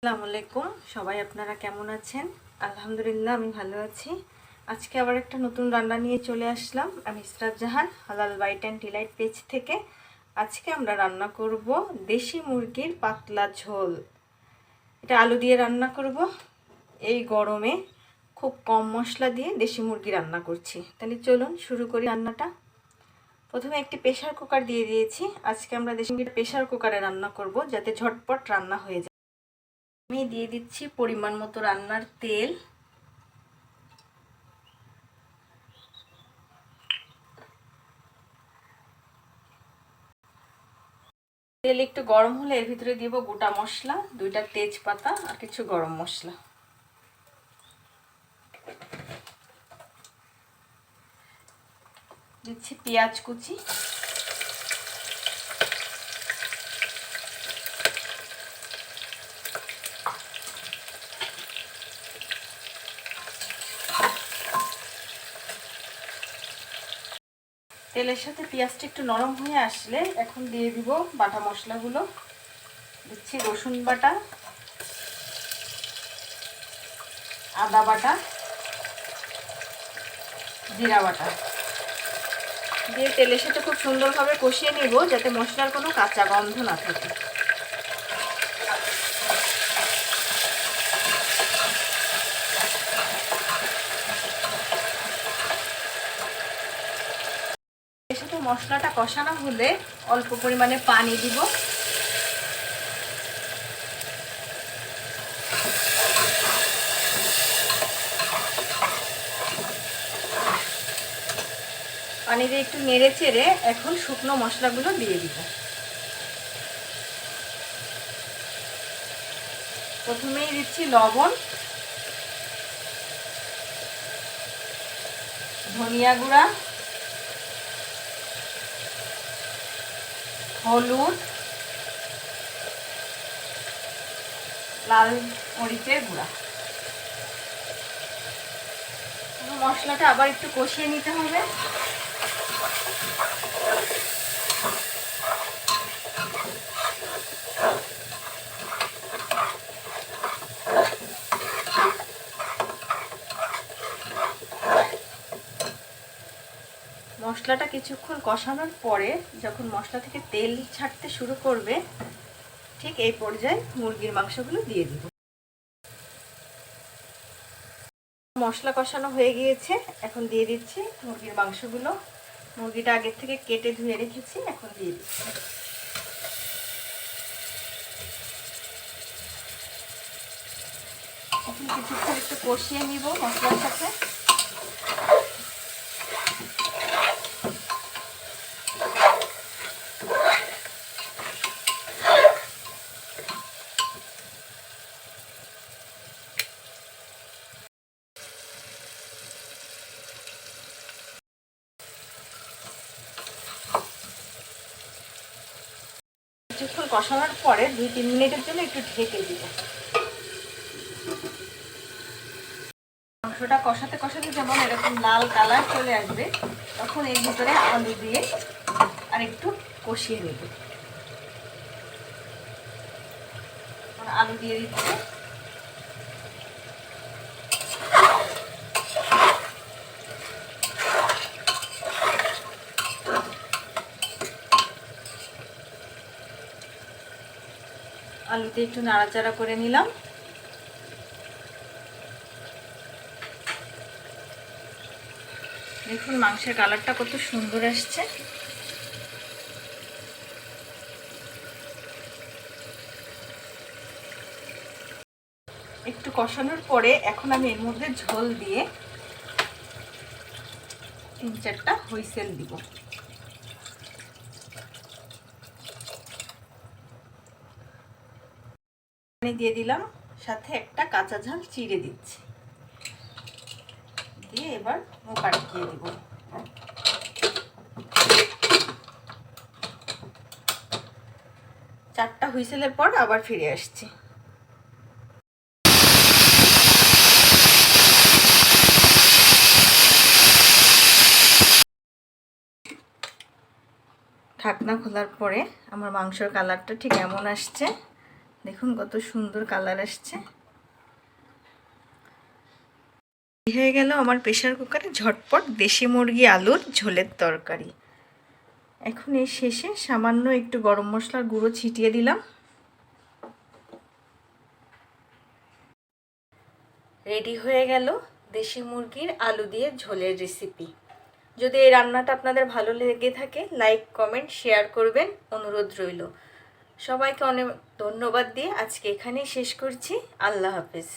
আসসালামু আলাইকুম। সবাই আপনারা কেমন আছেন? আলহামদুলিল্লাহ আমি ভালো আছি। আজকে আবার একটা নতুন রান্না নিয়ে চলে আসলাম। আমি ইসরাত জাহান, হালাল বাইট অ্যান্ড ডিলাইট পেজ থেকে। আজকে আমরা রান্না করব দেশি মুরগির পাতলা ঝোল। এটা আলু দিয়ে রান্না করব। এই গরমে খুব কম মশলা দিয়ে দেশি মুরগি রান্না করছি। তাহলে চলুন শুরু করি রান্নাটা। প্রথমে একটি প্রেসার কুকার দিয়ে দিয়েছি। আজকে আমরা দেশি মুরগির প্রেসার কুকারে রান্না করব, যাতে ঝটপট রান্না হয়ে যায়। আমি দিয়ে দিচ্ছি পরিমাণ মতো রান্নার তেল। তেল একটু গরম হলে এর ভিতরে দিব গোটা মশলা, 2টা তেজপাতা আর কিছু গরম মশলা। দিচ্ছি পেঁয়াজ কুচি, তেলের সাথে পেঁয়াজটা একটু নরম হয়ে আসলে এখন দিয়ে দিব বাটা মশলাগুলো। দিচ্ছি রসুন বাটা, আদা বাটা, জিরা বাটা দিয়ে তেলের সাথে খুব সুন্দরভাবে কষিয়ে নিব, যাতে মশলার কোনো কাঁচা গন্ধ না থাকে। এর সাথে মশলাটা কষানো হলে অল্প পরিমাণে পানি দিব। পানি দিয়ে একটু নেড়ে চেড়ে এখন শুকনো মশলাগুলো দিয়ে দিব। প্রথমেই দিচ্ছি লবণ, ধনিয়া গুঁড়া, হলুদ, লাল মরিচের গুঁড়া। মশলাটা আবার একটু কষিয়ে নিতে হবে। মশলাটা কিছুক্ষণ কষানোর পরে যখন মশলা থেকে তেল ছাড়তে শুরু করবে, ঠিক এই পর্যায়ে মুরগির মাংসগুলো দিয়ে দিব। মশলা কষানো হয়ে গিয়েছে, এখন দিয়ে দিচ্ছি মুরগির মাংসগুলো। মুরগিটা আগের থেকে কেটে ধুয়ে রেখেছি, এখন দিয়ে দিচ্ছি। এখন কিছুক্ষণ একটু কষিয়ে নিব মশলার সাথে। কিছুক্ষণ কষানোর পরে 2-3 মিনিটের জন্য একটু ঢেকে দিব। মাংসটা কষাতে কষাতে যেমন এরকম লাল কালার চলে আসবে, তখন এর ভিতরে আলু দিয়ে আর একটু কষিয়ে নেব। আলু দিয়ে দিচ্ছি। আলুতে একটু নাড়াচাড়া করে নিলাম। দেখুন মাংসের কালারটা কত সুন্দর আসছে। একটু কষানোর পরে এখন আমি এর মধ্যে ঝোল দিয়ে 3-4টা হুইসেল দিব। পানি দিয়ে দিলাম, সাথে একটা কাঁচা ঝাল চিড়ে দিচ্ছি, দিয়ে এবার মুখ আটকিয়ে দিব। 4টা হুইসেলের পর আবার ফিরে আসছি। ঢাকনা খোলার পরে আমার মাংসের কালারটা ঠিক এমন আসছে। দেখুন কত সুন্দর কালার আসছে। হয়ে গেল আমার প্রেসার কুকারে ঝটপট দেশি মুরগি আলুর ঝোলের তরকারি। এখন এর শেষে সামান্য একটু গরম মশলার গুঁড়ো ছিটিয়ে দিলাম। রেডি হয়ে গেল দেশি মুরগির আলু দিয়ে ঝোলের রেসিপি। যদি এই রান্নাটা আপনাদের ভালো লেগে থাকে লাইক কমেন্ট শেয়ার করবেন, অনুরোধ রইল। সবাইকে অনেক ধন্যবাদ দিয়ে আজকে এখানেই শেষ করছি। আল্লাহ হাফেজ।